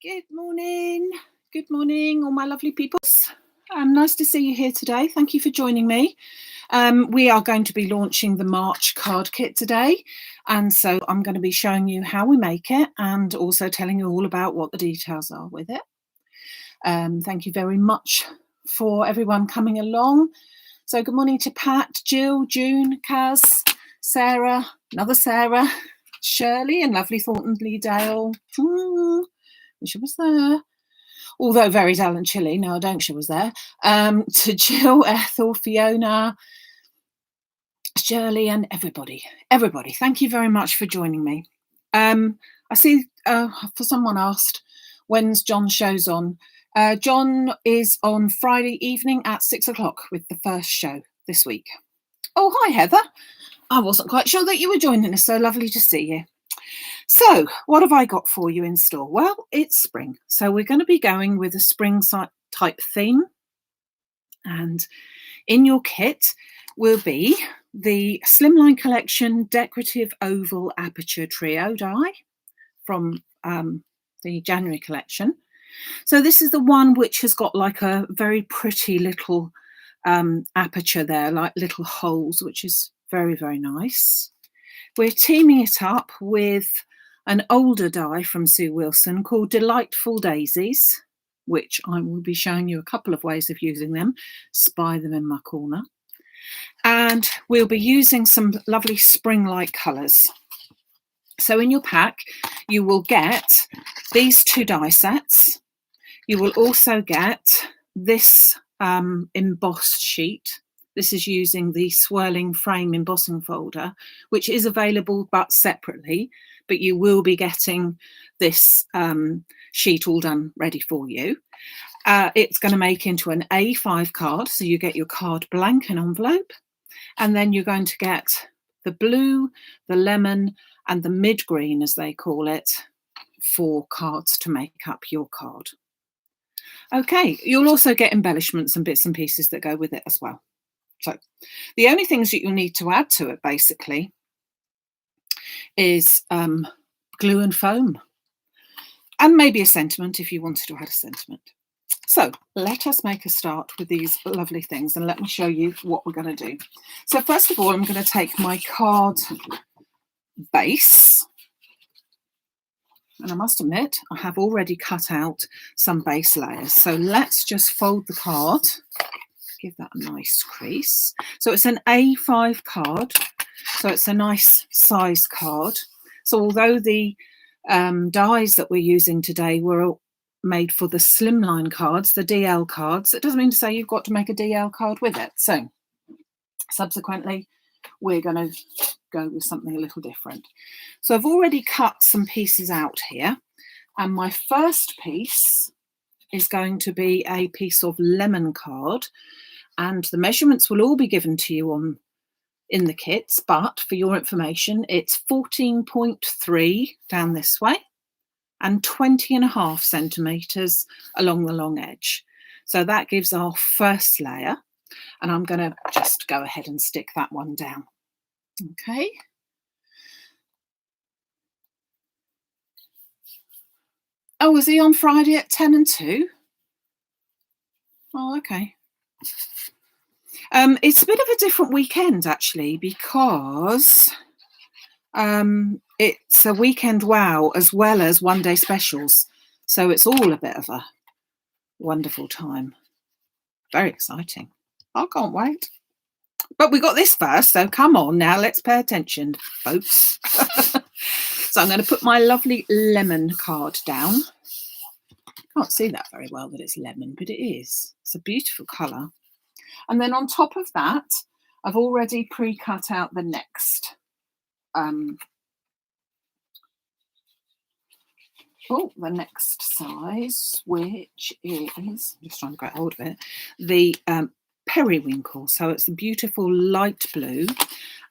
Good morning. Good morning, all my lovely peoples. Nice to see you here today. Thank you for joining me. We are going to be launching the March card kit today. And so I'm going to be showing you how we make it and also telling you all about what the details are with it. Thank you very much for everyone coming along. So good morning to Pat, Jill, June, Kaz, Sarah, another Sarah, Shirley and lovely Thornton Lee Dale. Wish I was there. Although very dull and chilly. No, I don't wish I was there. To Jill, Ethel, Fiona, Shirley and everybody. Thank you very much for joining me. I see for someone asked, when's John's shows on? John is on Friday evening at 6 o'clock with the first show this week. Oh, hi, Heather. I wasn't quite sure that you were joining us. So lovely to see you. So what have I got for you in store? Well, it's spring. So we're going to be going with a spring type theme. And in your kit will be the Slimline Collection Decorative Oval Aperture Trio die from the January collection. So this is the one which has got like a very pretty little aperture there, like little holes, which is very, very nice. We're teaming it up with an older die from Sue Wilson called Delightful Daisies, which I will be showing you a couple of ways of using them. Spy them in my corner. And we'll be using some lovely spring-like colours. So in your pack, you will get these two die sets. You will also get this embossed sheet. This is using the swirling frame embossing folder, which is available but separately, but you will be getting this sheet all done ready for you. It's going to make into an A5 card, so you get your card blank and envelope, and then you're going to get the blue, the lemon, and the mid-green, as they call it, 4 cards to make up your card. Okay, you'll also get embellishments and bits and pieces that go with it as well. So the only things that you'll need to add to it basically is glue and foam, and maybe a sentiment if you wanted to add a sentiment. So let us make a start with these lovely things and let me show you what we're going to do. So first of all, I'm going to take my card base, and I must admit I have already cut out some base layers. So let's just fold the card. Give that a nice crease. So it's an A5 card, so it's a nice size card. So although the dies that we're using today were made for the slimline cards, the DL cards, it doesn't mean to say you've got to make a DL card with it. So subsequently, we're going to go with something a little different. So I've already cut some pieces out here, and my first piece is going to be a piece of lemon card, and the measurements will all be given to you in the kits, but for your information, it's 14.3 down this way and 20.5 centimetres along the long edge. So that gives our first layer, and I'm going to just go ahead and stick that one down. Okay. Oh, was he on Friday at 10 and 2? Oh, okay. It's a bit of a different weekend actually, because it's a weekend wow as well as one day specials. So it's all a bit of a wonderful time. Very exciting. I can't wait. But we got this first, so come on now, let's pay attention, folks. So I'm going to put my lovely lemon card down. Can't see that very well that it's lemon, but it is. It's a beautiful colour. And then on top of that, I've already pre-cut out the next the next size, which is, I'm just trying to get hold of it, the periwinkle. So it's a beautiful light blue,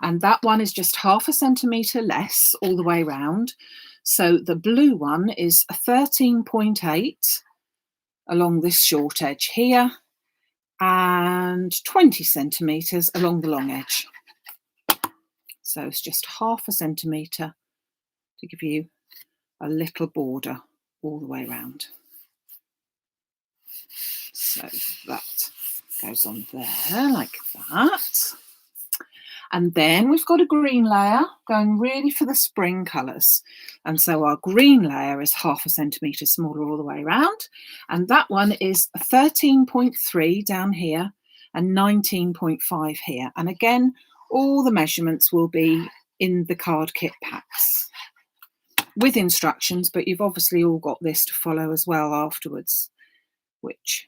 and that one is just 0.5 centimetre less all the way around. So the blue one is 13.8 along this short edge here, and 20 centimetres along the long edge. So it's just 0.5 centimetre to give you a little border all the way around. So that goes on there like that. And then we've got a green layer going really for the spring colours. And so our green layer is 0.5 centimetre smaller all the way around. And that one is 13.3 down here and 19.5 here. And again, all the measurements will be in the card kit packs with instructions, but you've obviously all got this to follow as well afterwards, which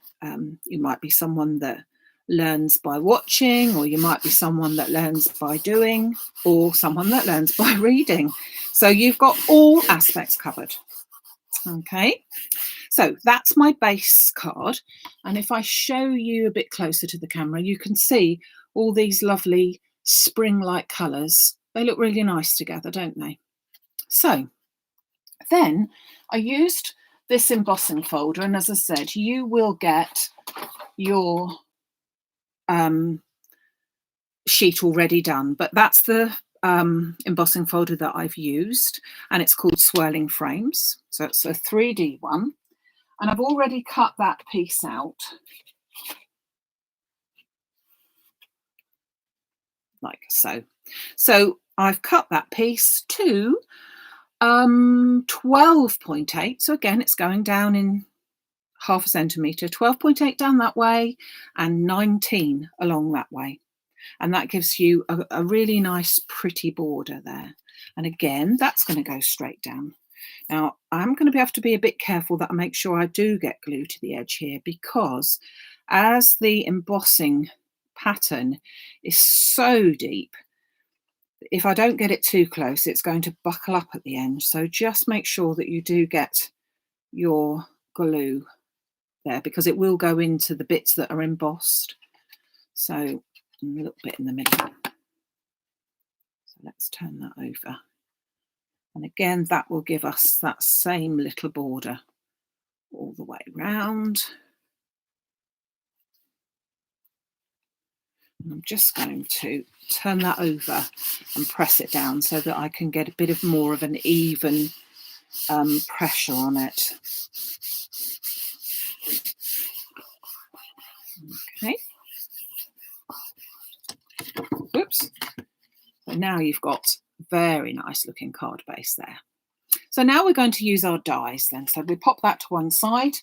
you might be someone that learns by watching, or you might be someone that learns by doing, or someone that learns by reading. So you've got all aspects covered. Okay, so that's my base card. And if I show you a bit closer to the camera, you can see all these lovely spring-like colours. They look really nice together, don't they? So then I used this embossing folder, and as I said, you will get your sheet already done, but that's the embossing folder that I've used, and it's called Swirling Frames. So it's a 3D one, and I've already cut that piece out like so. So I've cut that piece to 12.8. So again, it's going down in 0.5 centimetre, 12.8 down that way and 19 along that way. And that gives you a really nice pretty border there. And again, that's going to go straight down. Now, I'm going to have to be a bit careful that I make sure I do get glue to the edge here, because as the embossing pattern is so deep, if I don't get it too close, it's going to buckle up at the end. So just make sure that you do get your glue there, because it will go into the bits that are embossed. So a little bit in the middle. So let's turn that over. And again, that will give us that same little border all the way round. And I'm just going to turn that over and press it down so that I can get a bit of more of an even pressure on it. Okay. Oops. So now you've got very nice looking card base there. So now we're going to use our dies then. So we pop that to one side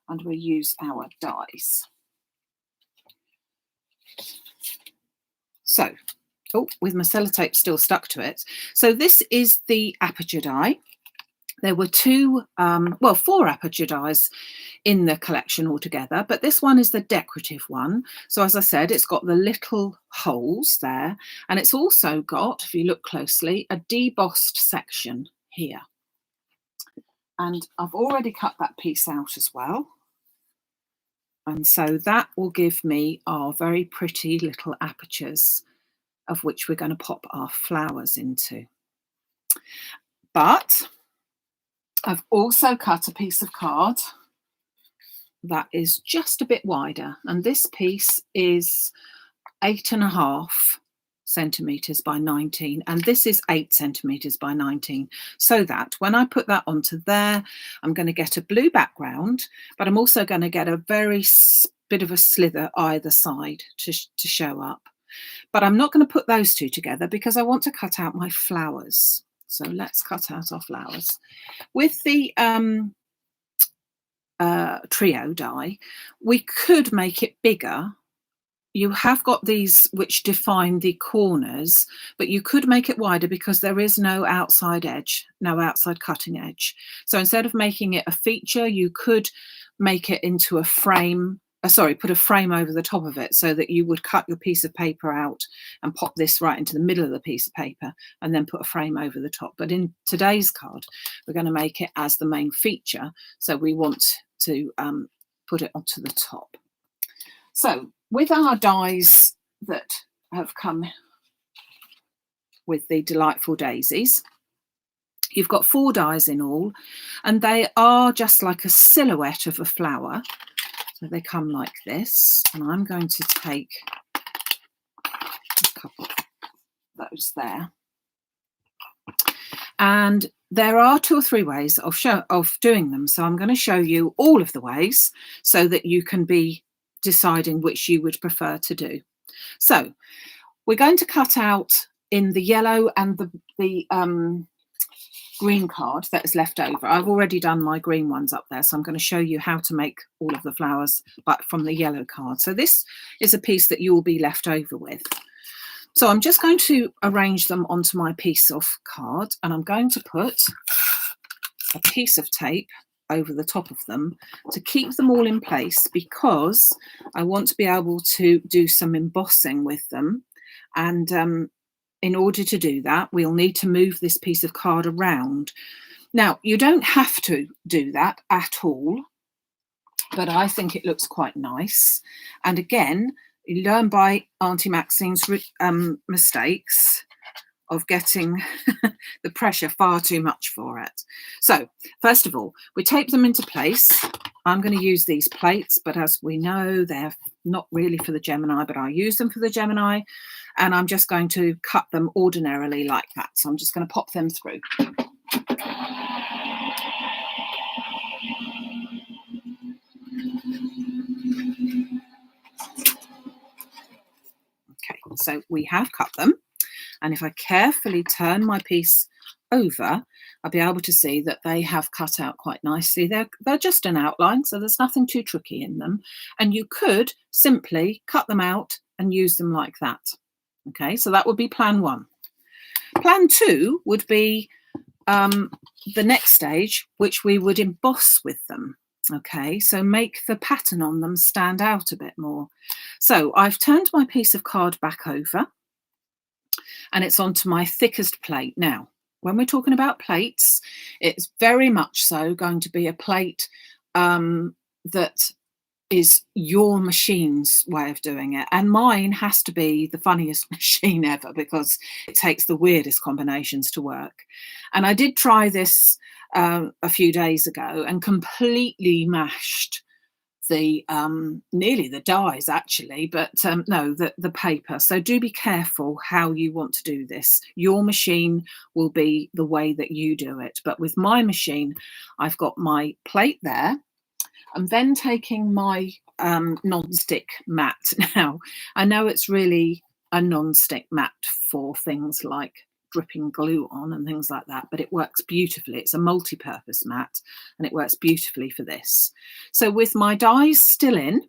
and we'll use our dies. So, oh, with my sellotape still stuck to it. So this is the aperture die. There were four aperture dies in the collection altogether, but this one is the decorative one. So as I said, it's got the little holes there, and it's also got, if you look closely, a debossed section here. And I've already cut that piece out as well. And so that will give me our very pretty little apertures, of which we're going to pop our flowers into. But I've also cut a piece of card that is just a bit wider, and this piece is 8.5 centimetres by 19, and this is 8 centimetres by 19, so that when I put that onto there, I'm going to get a blue background, but I'm also going to get a very bit of a slither either side to show up. But I'm not going to put those two together because I want to cut out my flowers. So let's cut out our flowers. With the trio die, we could make it bigger. You have got these which define the corners, but you could make it wider because there is no outside edge, no outside cutting edge. So instead of making it a feature, you could make it into a frame. Put a frame over the top of it so that you would cut your piece of paper out and pop this right into the middle of the piece of paper and then put a frame over the top. But in today's card, we're going to make it as the main feature. So we want to put it onto the top. So with our dies that have come with the Delightful Daisies, you've got 4 dies in all, and they are just like a silhouette of a flower. So they come like this, and I'm going to take a couple of those there. And there are 2 or 3 ways of doing them. So I'm going to show you all of the ways so that you can be deciding which you would prefer to do. So we're going to cut out in the yellow and the green card that is left over. I've already done my green ones up there, so I'm going to show you how to make all of the flowers, but from the yellow card. So this is a piece that you will be left over with. So I'm just going to arrange them onto my piece of card, and I'm going to put a piece of tape over the top of them to keep them all in place, because I want to be able to do some embossing with them. And in order to do that, we'll need to move this piece of card around. Now, you don't have to do that at all, but I think it looks quite nice. And again, you learn by Auntie Maxine's mistakes of getting the pressure far too much for it. So first of all, we tape them into place. I'm going to use these plates, but as we know, they're not really for the Gemini, but I use them for the Gemini. And I'm just going to cut them ordinarily like that. So I'm just going to pop them through. Okay, so we have cut them. And if I carefully turn my piece over, I'll be able to see that they have cut out quite nicely. They're just an outline, so there's nothing too tricky in them. And you could simply cut them out and use them like that. Okay, so that would be plan 1. Plan 2 would be the next stage, which we would emboss with them. Okay, so make the pattern on them stand out a bit more. So I've turned my piece of card back over, and it's onto my thickest plate. Now, when we're talking about plates, it's very much so going to be a plate that is your machine's way of doing it. And mine has to be the funniest machine ever, because it takes the weirdest combinations to work. And I did try this a few days ago and completely mashed the nearly the dies actually, but no, the paper. So do be careful how you want to do this. Your machine will be the way that you do it. But with my machine, I've got my plate there. I'm then taking my non-stick mat. Now, I know it's really a non-stick mat for things like dripping glue on and things like that, but it works beautifully. It's a multi-purpose mat and it works beautifully for this. So with my dies still in,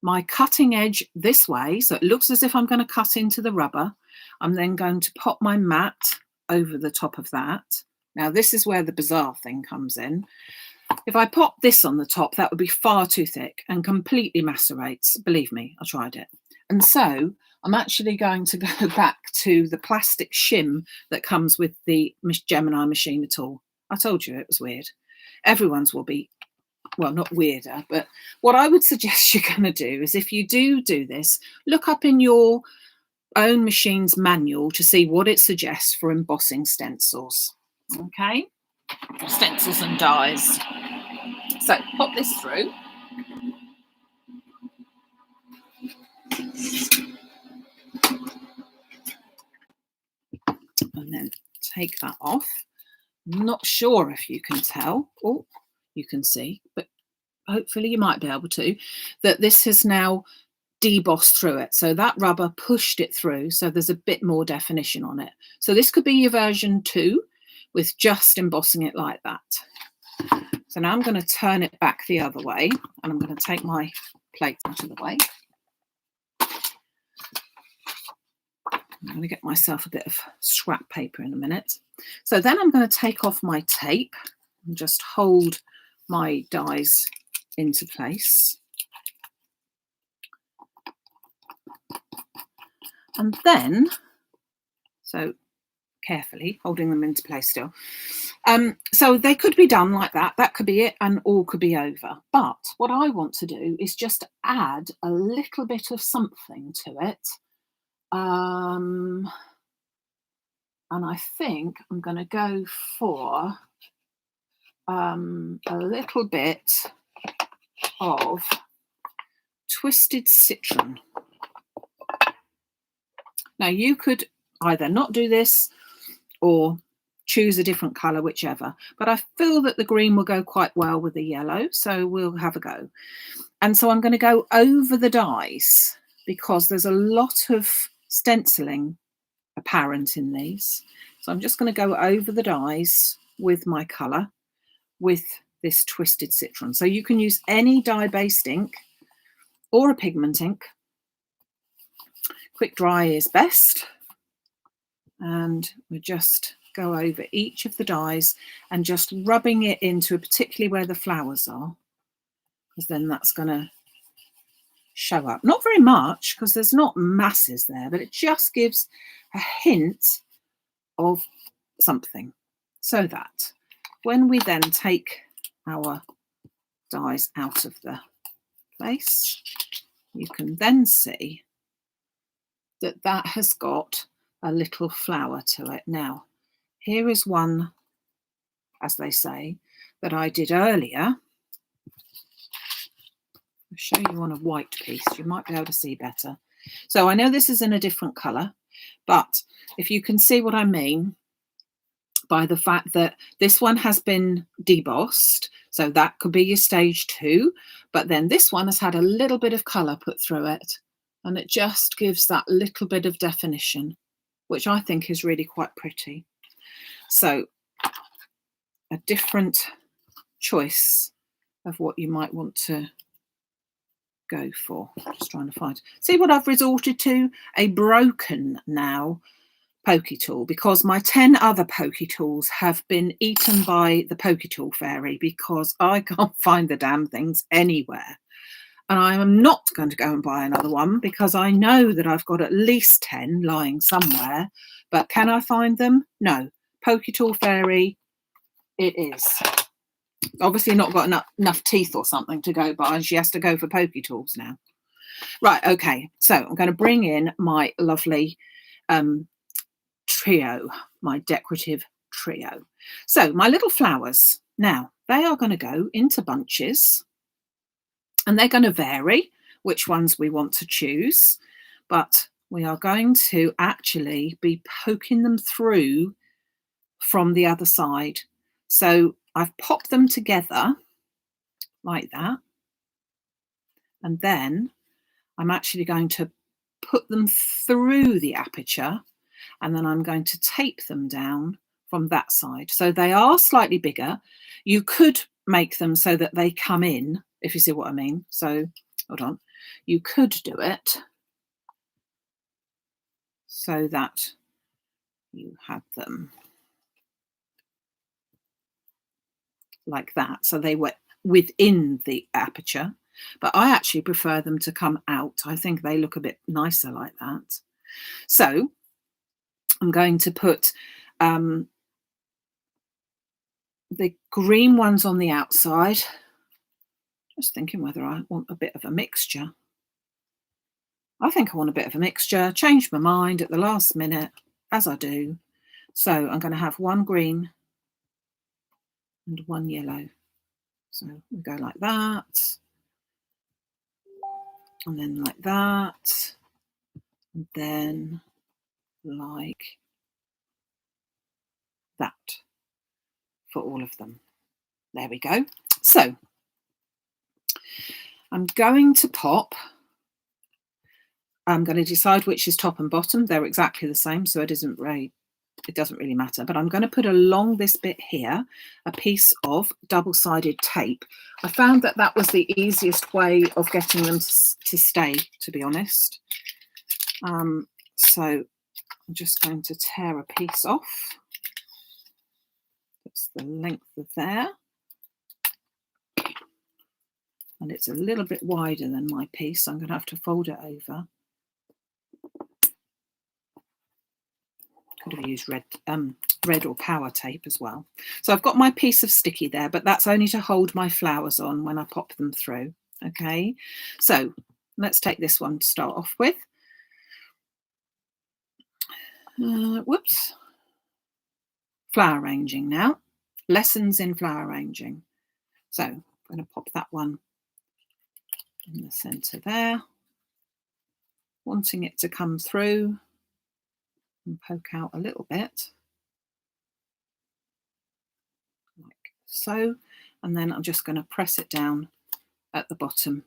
my cutting edge this way, so it looks as if I'm going to cut into the rubber, I'm then going to pop my mat over the top of that. Now, this is where the bizarre thing comes in. If I pop this on the top, that would be far too thick and completely macerates. Believe me, I tried it. And so I'm actually going to go back to the plastic shim that comes with the Gemini machine at all. I told you it was weird. Everyone's will be, well, not weirder, but what I would suggest you're going to do is, if you do this, look up in your own machine's manual to see what it suggests for embossing stencils. Okay? Stencils and dies. So pop this through. And then take that off. Not sure if you can tell. Oh, you can see, but hopefully you might be able to, that this has now debossed through it. So that rubber pushed it through, so there's a bit more definition on it. So this could be your version 2 with just embossing it like that. So now I'm going to turn it back the other way, and I'm going to take my plate out of the way. I'm going to get myself a bit of scrap paper in a minute. So then I'm going to take off my tape and just hold my dies into place. And then, so carefully holding them into place still. So they could be done like that. That could be it, and all could be over. But what I want to do is just add a little bit of something to it. And I think I'm going to go for a little bit of twisted citron. Now, you could either not do this or choose a different colour, whichever. But I feel that the green will go quite well with the yellow, so we'll have a go. And so I'm going to go over the dies because there's a lot of stenciling apparent in these. So I'm just going to go over the dies with my colour with this Twisted Citron. So you can use any dye-based ink or a pigment ink. Quick dry is best. And we just go over each of the dies and just rubbing it into particularly where the flowers are, because then that's going to show up. Not very much because there's not masses there, but it just gives a hint of something, so that when we then take our dies out of the place, you can then see that that has got a little flower to it. Now, here is one, as they say, that I did earlier. I'll show you on a white piece. You might be able to see better. So I know this is in a different colour, but if you can see what I mean by the fact that this one has been debossed, so that could be your stage 2, but then this one has had a little bit of colour put through it, and it just gives that little bit of definition, which I think is really quite pretty. So a different choice of what you might want to go for. Just trying to find. See what I've resorted to? A broken now pokey tool, because my 10 other pokey tools have been eaten by the pokey tool fairy because I can't find the damn things anywhere. And I am not going to go and buy another one because I know that I've got at least 10 lying somewhere. But can I find them? No. Pokey tool fairy, it is. Obviously not got enough teeth or something to go by, and she has to go for pokey tools now. Right, okay. So I'm going to bring in my lovely trio, my decorative trio. So my little flowers, now they are going to go into bunches, and they're going to vary which ones we want to choose, but we are going to actually be poking them through from the other side. So I've popped them together like that, and then I'm actually going to put them through the aperture, and then I'm going to tape them down from that side. So they are slightly bigger. You could make them so that they come in, if you see what I mean. So hold on, you could do it so that you have them like that, so they were within the aperture, but I actually prefer them to come out. I think they look a bit nicer like that. So I'm going to put the green ones on the outside. Just thinking whether I want a bit of a mixture. I think I want a bit of a mixture. Changed my mind at the last minute, as I do. So I'm going to have one green and one yellow. So we go like that, and then like that, and then like that for all of them. There we go. So I'm going to pop. I'm going to decide which is top and bottom. They're exactly the same, so it doesn't really matter. But I'm going to put along this bit here a piece of double-sided tape. I found that that was the easiest way of getting them to stay, to be honest. So I'm just going to tear a piece off. That's the length of there. And it's a little bit wider than my piece, so I'm going to have to fold it over. Could have used red or power tape as well. So I've got my piece of sticky there, but that's only to hold my flowers on when I pop them through. Okay, so let's take this one to start off with. Whoops. Flower arranging now. Lessons in flower arranging. So I'm going to pop that one in the centre there, wanting it to come through and poke out a little bit. so, and then I'm just going to press it down at the bottom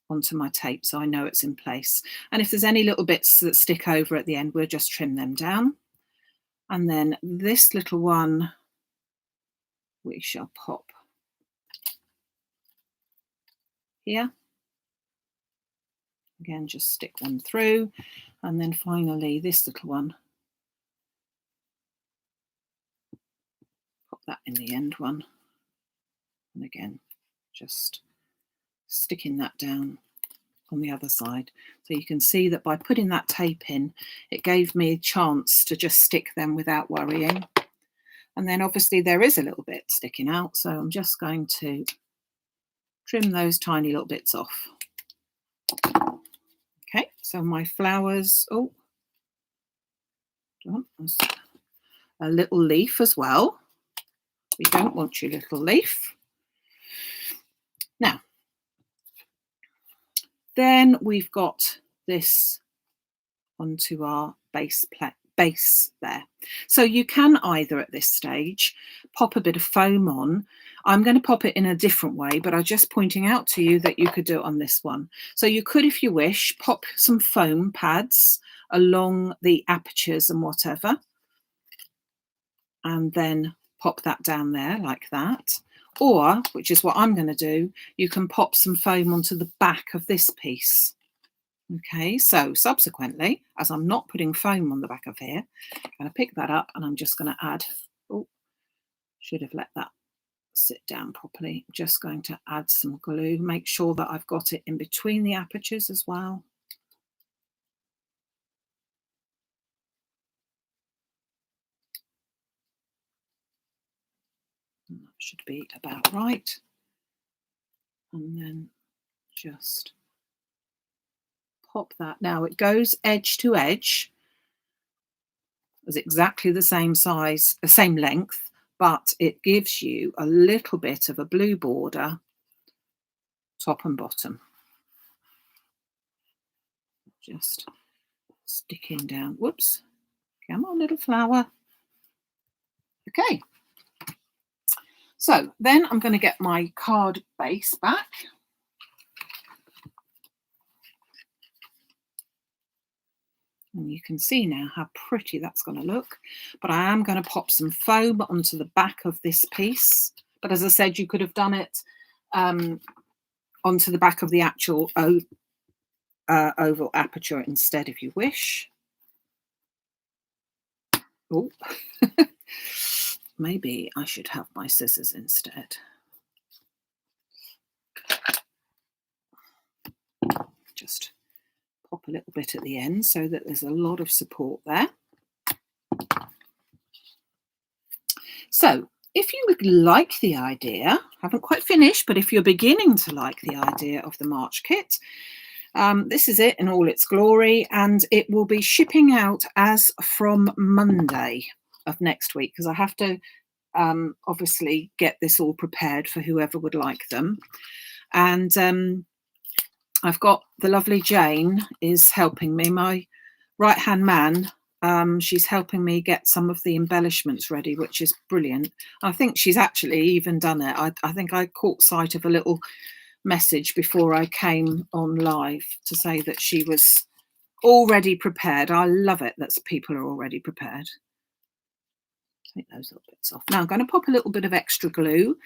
onto my tape so I know it's in place. And if there's any little bits that stick over at the end, we'll just trim them down. And then this little one we shall pop here. Again, just stick them through. And then finally this little one, pop that in the end one. And again, just sticking that down on the other side. So you can see that by putting that tape in, it gave me a chance to just stick them without worrying. And then obviously there is a little bit sticking out, so I'm just going to trim those tiny little bits off. Okay, so my flowers, oh, a little leaf as well. We don't want your little leaf. Now, then we've got this onto our base there. So you can either at this stage pop a bit of foam on. I'm going to pop it in a different way, but I'm just pointing out to you that you could do it on this one. So you could, if you wish, pop some foam pads along the apertures and whatever, and then pop that down there like that. Or, which is what I'm going to do, you can pop some foam onto the back of this piece. Okay, so subsequently, as I'm not putting foam on the back of here, I'm going to pick that up and I'm just going to add, oh, should have let that sit down properly. I'm just going to add some glue, make sure that I've got it in between the apertures as well. And that should be about right. And then just pop that. Now it goes edge to edge. It's exactly the same size, the same length, but it gives you a little bit of a blue border, top and bottom. Just sticking down. Whoops. Come on, little flower. Okay. So then I'm going to get my card base back. And you can see now how pretty that's going to look. But I am going to pop some foam onto the back of this piece. But as I said, you could have done it onto the back of the actual oval aperture instead if you wish. Oh, maybe I should have my scissors instead. Just pop a little bit at the end so that there's a lot of support there. So if you would like the idea, haven't quite finished, but if you're beginning to like the idea of the March kit, this is it in all its glory, and it will be shipping out as from Monday of next week, because I have to obviously get this all prepared for whoever would like them. And I've got the lovely Jane is helping me, my right-hand man. She's helping me get some of the embellishments ready, which is brilliant. I think she's actually even done it. I think I caught sight of a little message before I came on live to say that she was already prepared. I love it that people are already prepared. Take those little bits off. Now I'm going to pop a little bit of extra glue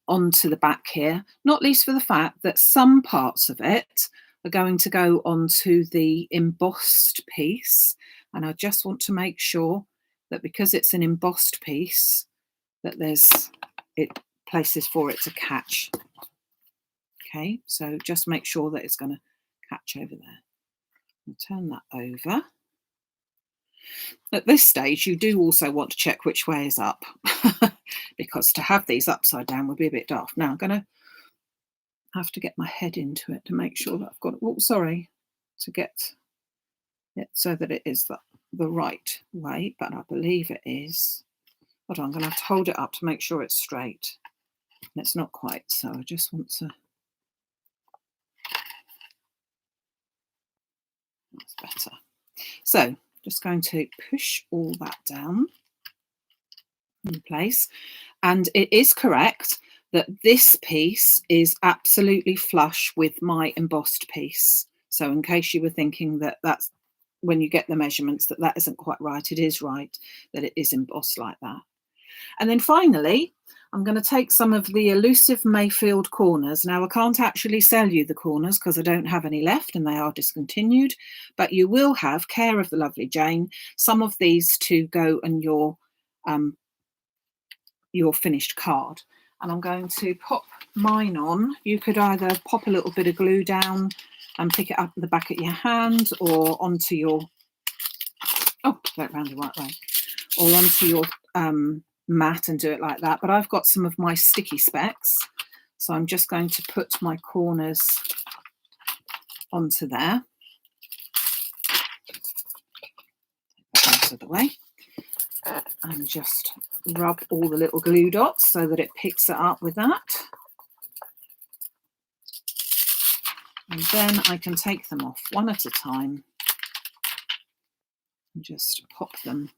onto the back here, not least for the fact that some parts of it are going to go onto the embossed piece, and I just want to make sure that because it's an embossed piece that there's places for it to catch. Okay, so just make sure that it's going to catch over there. I'll turn that over. At this stage, you do also want to check which way is up, because to have these upside down would be a bit daft. Now I'm going to have to get my head into it to make sure that I've got it, to get it so that it is the right way, but I believe it is. Hold on, I'm going to have to hold it up to make sure it's straight. And it's not quite, so I just want to... That's better. So just going to push all that down in place, and it is correct that this piece is absolutely flush with my embossed piece. So in case you were thinking that that's when you get the measurements that isn't quite right, it is right that it is embossed like that. And then finally, I'm going to take some of the elusive Mayfield corners. Now, I can't actually sell you the corners because I don't have any left and they are discontinued, but you will have, care of the lovely Jane, some of these to go in your finished card. And I'm going to pop mine on. You could either pop a little bit of glue down and pick it up at the back of your hand, or onto your, oh, go it round the right way, or onto your mat and do it like that. But I've got some of my sticky specs, so I'm just going to put my corners onto there. Out of the way, and just rub all the little glue dots so that it picks it up with that. And then I can take them off one at a time and just pop them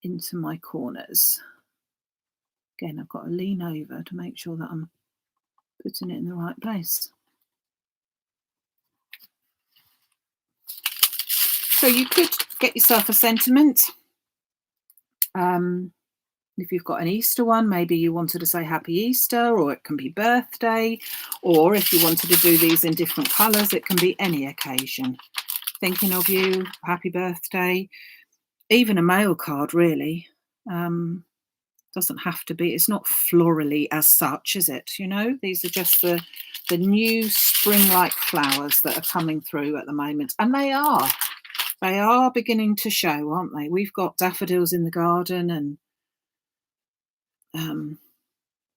into my corners. Again, I've got to lean over to make sure that I'm putting it in the right place. So you could get yourself a sentiment. If you've got an Easter one, maybe you wanted to say Happy Easter, or it can be birthday, or if you wanted to do these in different colours, it can be any occasion. Thinking of you, happy birthday, even a mail card really. Doesn't have to be, it's not florally as such, is it? You know, these are just the new spring-like flowers that are coming through at the moment, and they are beginning to show, aren't they? We've got daffodils in the garden, and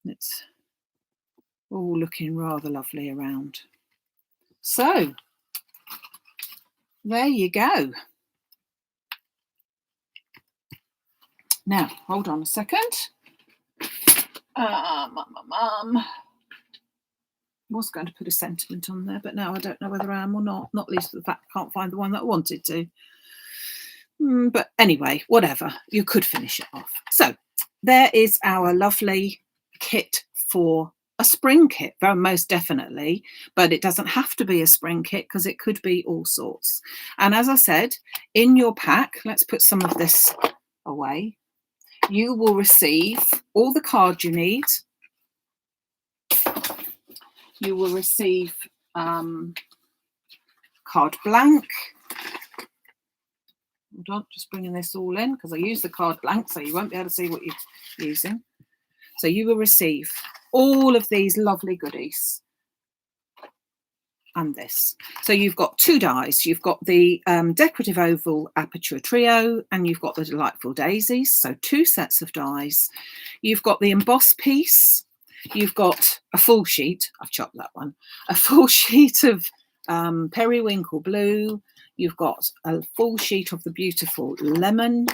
it's all looking rather lovely around. So there you go. Now, hold on a second. Was going to put a sentiment on there, but now I don't know whether I am or not. Not least for the fact I can't find the one that I wanted to. But anyway, whatever. You could finish it off. So there is our lovely kit for a spring kit, very most definitely, but it doesn't have to be a spring kit because it could be all sorts. And as I said, in your pack, let's put some of this away. You will receive all the cards you need. You will receive card blank. Hold on, just bringing this all in because I use the card blank, so you won't be able to see what you're using. So you will receive all of these lovely goodies and this. So you've got 2 dies. You've got the decorative oval aperture trio, and you've got the delightful daisies. So 2 sets of dies. You've got the emboss piece. You've got a full sheet, I've chopped that one, a full sheet of periwinkle blue. You've got a full sheet of the beautiful lemon,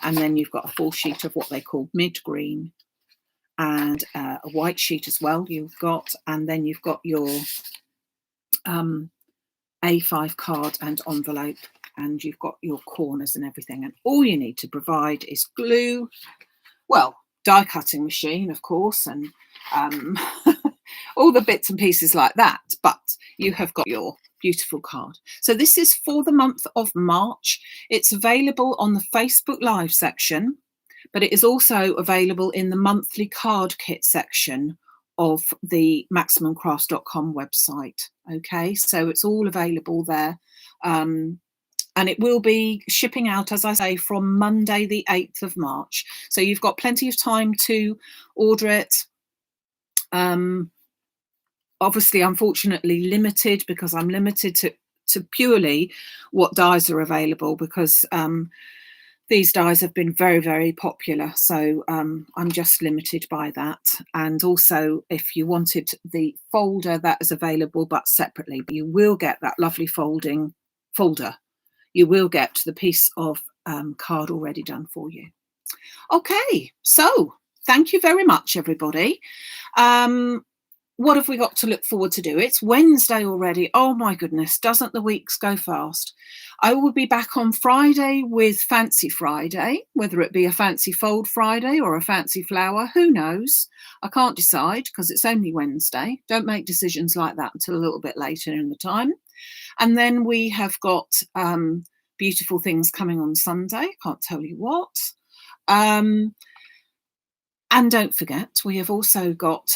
and then you've got a full sheet of what they call mid-green, and a white sheet as well you've got, and then you've got your A5 card and envelope, and you've got your corners and everything, and all you need to provide is glue, well, die cutting machine of course, and all the bits and pieces like that, but you have got your beautiful card. So this is for the month of March. It's available on the Facebook Live section, but it is also available in the monthly card kit section of the maximumcrafts.com website. Okay, so it's all available there. And it will be shipping out, as I say, from Monday the 8th of March. So you've got plenty of time to order it. Obviously, unfortunately, limited, because I'm limited to purely what dies are available, because these dies have been very, very popular. So I'm just limited by that. And also, if you wanted the folder, that is available, but separately. But you will get that lovely folding folder. You will get the piece of card already done for you. Okay, so thank you very much, everybody. what have we got to look forward to do? It's Wednesday already. Oh my goodness, doesn't the weeks go fast? I will be back on Friday with Fancy Friday, whether it be a fancy fold Friday or a fancy flower, who knows? I can't decide because it's only Wednesday. Don't make decisions like that until a little bit later in the time. And then we have got beautiful things coming on Sunday. Can't tell you what. And don't forget, we have also got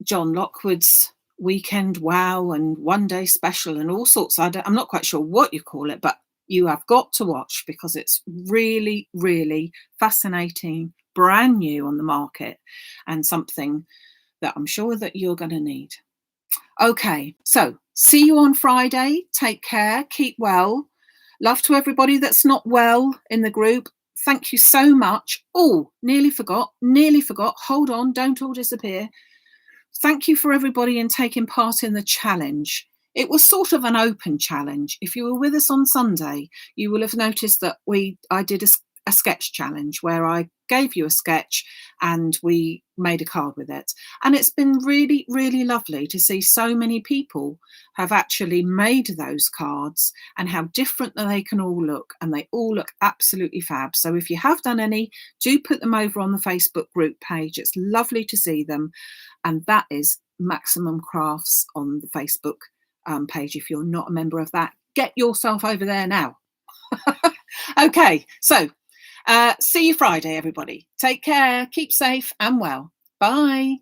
John Lockwood's Weekend Wow and One Day Special and all sorts. I'm not quite sure what you call it, but you have got to watch because it's really, really fascinating, brand new on the market, and something that I'm sure that you're going to need. Okay, so see you on Friday. Take care. Keep well. Love to everybody that's not well in the group. Thank you so much. Oh, nearly forgot. Hold on. Don't all disappear. Thank you for everybody in taking part in the challenge. It was sort of an open challenge. If you were with us on Sunday, you will have noticed that I did a sketch challenge where I gave you a sketch and we made a card with it. And it's been really, really lovely to see so many people have actually made those cards and how different they can all look. And they all look absolutely fab. So if you have done any, do put them over on the Facebook group page. It's lovely to see them. And that is Maximum Crafts on the Facebook page. If you're not a member of that, get yourself over there now. Okay, so see you Friday, everybody. Take care, keep safe and well. Bye.